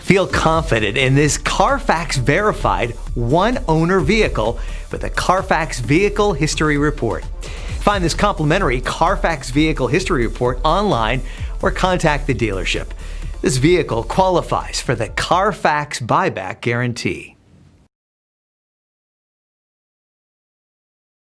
Feel confident in this Carfax verified one-owner vehicle with a Carfax Vehicle History Report. Find this complimentary Carfax Vehicle History Report online or contact the dealership. This vehicle qualifies for the Carfax Buyback Guarantee.